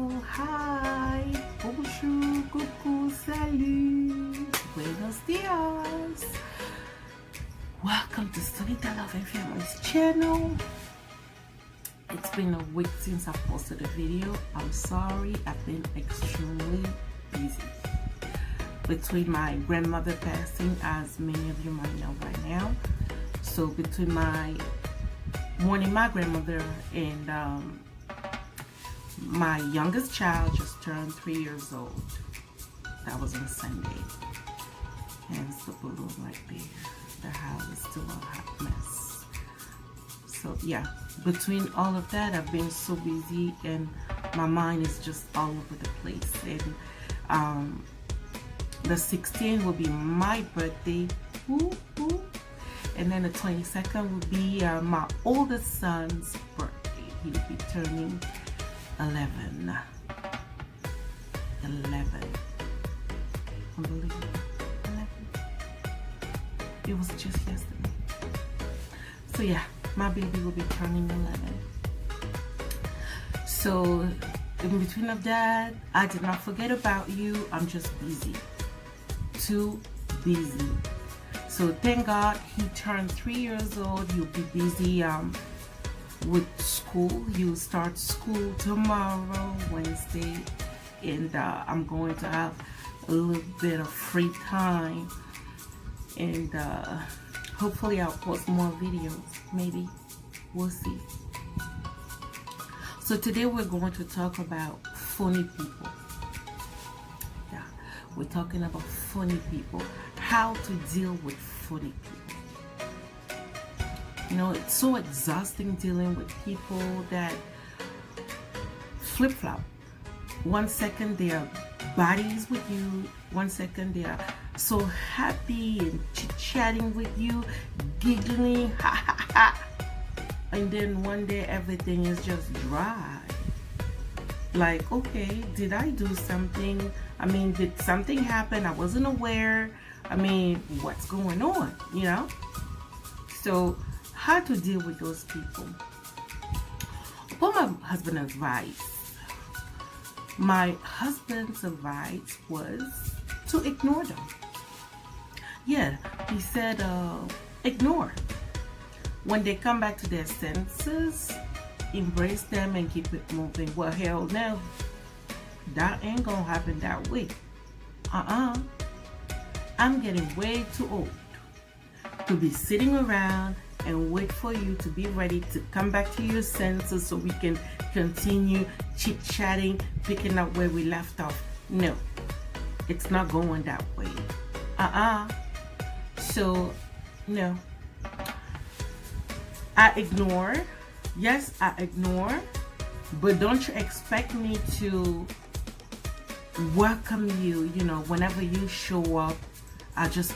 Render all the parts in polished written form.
Hello, hi, bonjour, coucou, salut, buenos dias. Welcome to Storytell Love and Families channel. It's been a week since I posted a video. I'm sorry, I've been extremely busy. Between my grandmother passing, as many of you might know right now. So between my mourning my grandmother and my youngest child just turned 3 years old. That was on Sunday. Hence the balloon right there. The house is still a hot mess. So yeah, between all of that, I've been so busy and my mind is just all over the place. And the 16th will be my birthday. Woo, woo. And then the 22nd will be my oldest son's birthday. He'll be turning 11. 11. Unbelievable. 11. It was just yesterday. So yeah, my baby will be turning 11. So in between of that, I did not forget about you. I'm just busy. Too busy. So thank God he turned 3 years old. He'll be busy with school. He'll start school tomorrow, Wednesday, and I'm going to have a little bit of free time, and hopefully I'll post more videos. Maybe, we'll see. So today we're going to talk about phony people. Yeah, we're talking about phony people. How to deal with phony people. You know, it's so exhausting dealing with people that flip-flop. 1 second they are buddies with you, 1 second they are so happy and chit-chatting with you, giggling, ha ha ha, and then one day everything is just dry. Like, okay, did I do something? I mean, did something happen? I wasn't aware. I mean, what's going on, you know? So, how to deal with those people? Upon my husband's advice, my husband's advice was to ignore them. Yeah, he said, ignore. When they come back to their senses, embrace them and keep it moving. Well, hell no. That ain't gonna happen that way. I'm getting way too old to be sitting around and wait for you to be ready to come back to your senses so we can continue chit-chatting, picking up where we left off. No, it's not going that way. So, no. I ignore. Yes, I ignore. But don't you expect me to welcome you, you know, whenever you show up. I just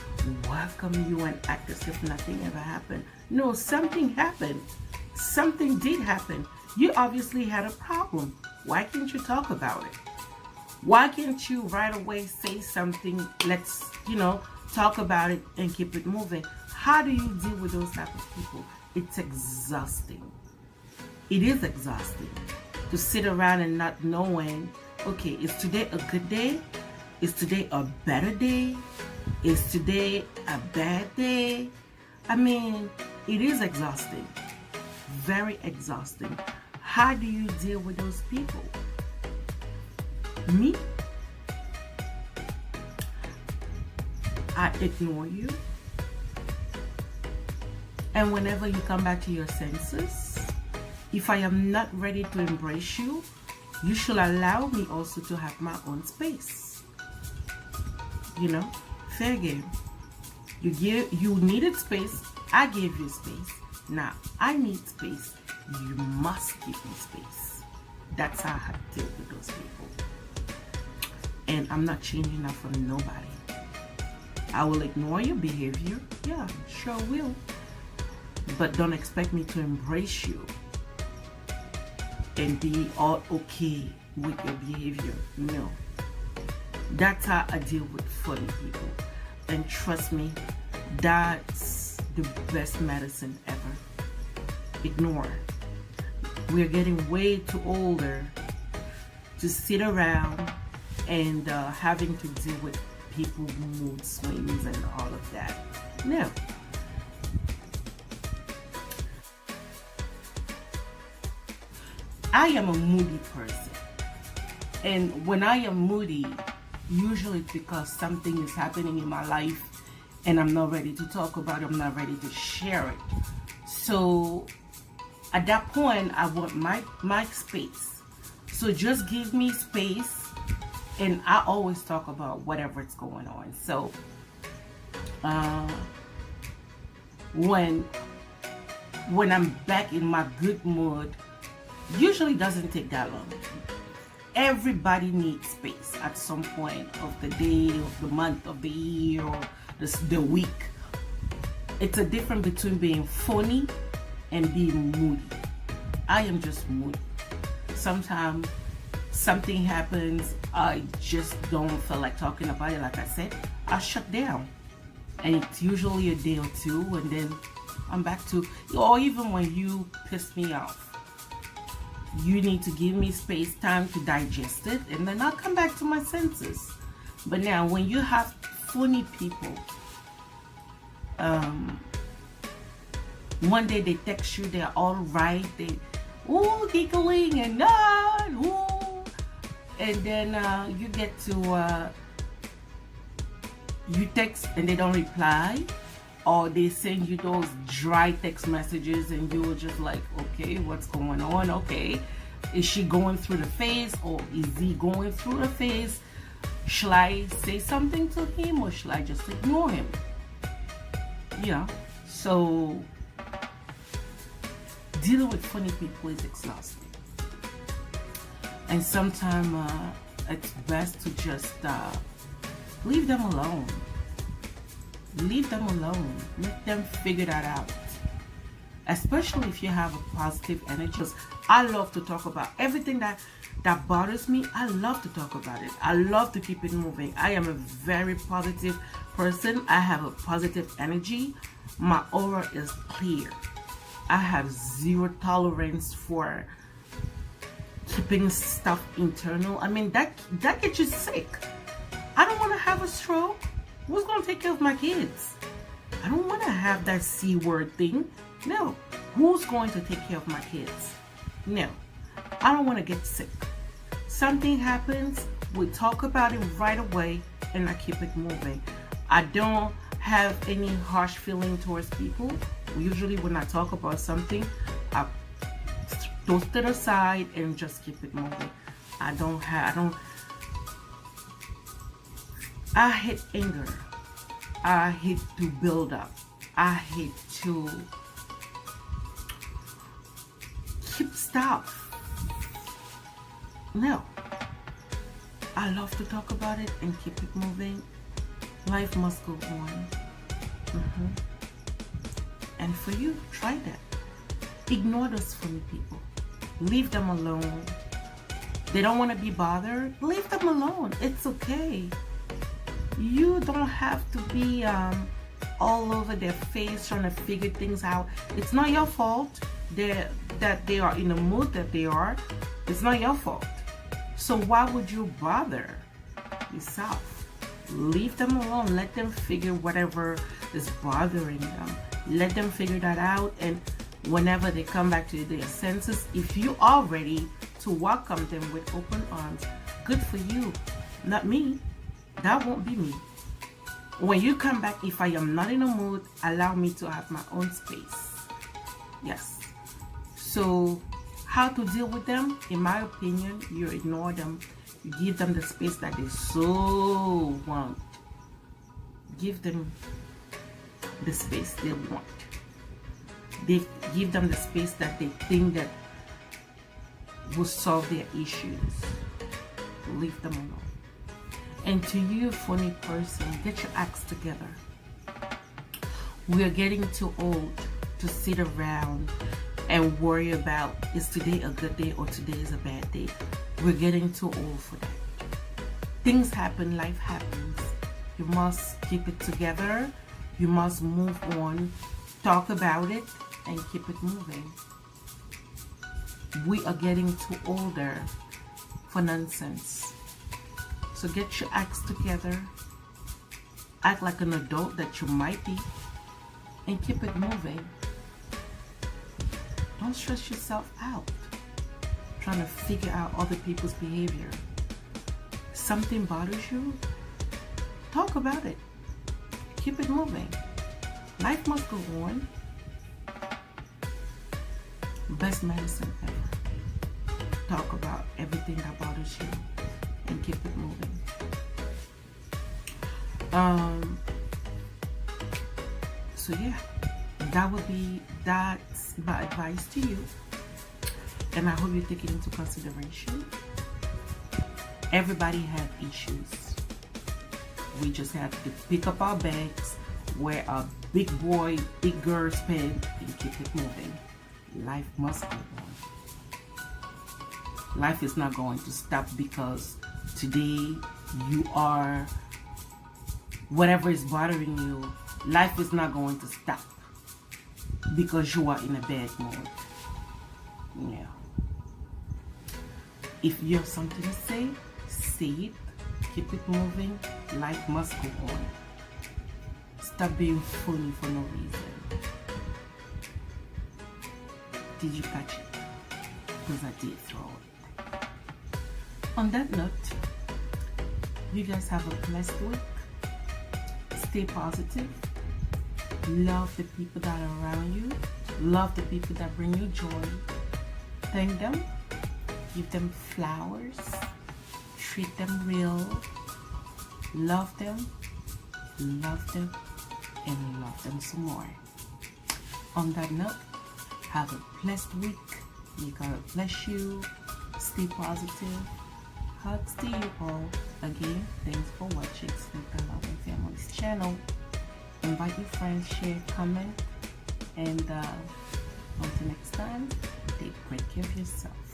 welcome you and act as if nothing ever happened. No, something happened. Something did happen. You obviously had a problem. Why can't you talk about it? Why can't you right away say something? Let's, you know, talk about it and keep it moving. How do you deal with those type of people? It's exhausting. It is exhausting to sit around and not knowing, okay, is today a good day? Is today a better day? Is today a bad day? I mean, it is exhausting. Very exhausting. How do you deal with those people? Me? I ignore you. And whenever you come back to your senses, if I am not ready to embrace you, you should allow me also to have my own space. You know? Fair game. You needed space. I gave you space. Now I need space. You must give me space. That's how I deal with those people. And I'm not changing that for nobody. I will ignore your behavior. Yeah, sure will. But don't expect me to embrace you and be all okay with your behavior. No. That's how I deal with funny people. And trust me, that's the best medicine ever. Ignore. We're getting way too older to sit around and having to deal with people mood swings and all of that. No. I am a moody person, and when I am moody, usually it's because something is happening in my life and I'm not ready to talk about it, I'm not ready to share it. So at that point, I want my space. So just give me space, and I always talk about whatever is going on. So when I'm back in my good mood, usually doesn't take that long. Everybody needs space at some point of the day, of the month, of the year, or the week. It's a difference between being phony and being moody. I am just moody. Sometimes something happens, I just don't feel like talking about it. Like I said, I shut down, and it's usually a day or two, and then I'm back to, or even when you piss me off, you need to give me space, time to digest it, and then I'll come back to my senses. But now, when you have funny people, one day they text you, they're all right, they giggling and and then you get to you text and they don't reply, or they send you those dry text messages and you're just like, okay, what's going on? Okay, is she going through the phase, or is he going through the phase? Should I say something to him, or should I just ignore him? Yeah, so dealing with funny people is exhausting, and sometimes it's best to just leave them alone. Leave them alone. Let them figure that out. Especially if you have a positive energy. I love to talk about everything that bothers me. I love to talk about it. I love to keep it moving. I am a very positive person. I have a positive energy. My aura is clear. I have zero tolerance for keeping stuff internal. I mean, that gets you sick. I don't want to have a stroke. Who's going to take care of my kids? I don't want to have that C word thing. No. Who's going to take care of my kids? No. I don't want to get sick. Something happens, we talk about it right away, and I keep it moving. I don't have any harsh feeling towards people. Usually when I talk about something, I toast it aside and just keep it moving. I hate anger. I hate to build up. I hate to keep stuff. No. I love to talk about it and keep it moving. Life must go on. And for you, try that. Ignore those funny people. Leave them alone. They don't want to be bothered. Leave them alone. It's okay. You don't have to be all over their face trying to figure things out. It's not your fault that they are in the mood that they are. It's not your fault. So why would you bother yourself? Leave them alone. Let them figure whatever is bothering them. Let them figure that out, and whenever they come back to their senses, if you are ready to welcome them with open arms, good for you. Not me. That won't be me. When you come back, if I am not in a mood, allow me to have my own space. Yes. So how to deal with them? In my opinion, you ignore them. You give them the space that they so want. Give them the space they want. They give them the space that they think that will solve their issues. Leave them alone. And to you, funny person, get your acts together. We are getting too old to sit around and worry about, is today a good day or today is a bad day. We're getting too old for that. Things happen, life happens. You must keep it together. You must move on, talk about it, and keep it moving. We are getting too older for nonsense. So get your acts together, act like an adult that you might be, and keep it moving. Don't stress yourself out trying to figure out other people's behavior. Something bothers you? Talk about it. Keep it moving. Life must go on. Best medicine ever. Talk about everything that bothers you and keep it moving. So yeah, that's my advice to you, and I hope you take it into consideration. Everybody have issues. We just have to pick up our bags, wear a big boy, big girl's pants, and keep it moving. Life must go on. Life is not going to stop because today you are whatever is bothering you. Life is not going to stop because you are in a bad mood. Yeah. If you have something to say it. Keep it moving. Life must go on. Stop being phony for no reason. Did you catch it? Because I did throw it. On that note, you guys have a blessed week. Stay positive. Love the people that are around you. Love the people that bring you joy. Thank them. Give them flowers. Treat them real. Love them. Love them. And love them some more. On that note, have a blessed week. May God bless you. Stay positive. Hugs to you all. Again, thanks for watching Sleep and Love and Families channel. Invite your friends, share, comment, and until next time, take great care of yourself.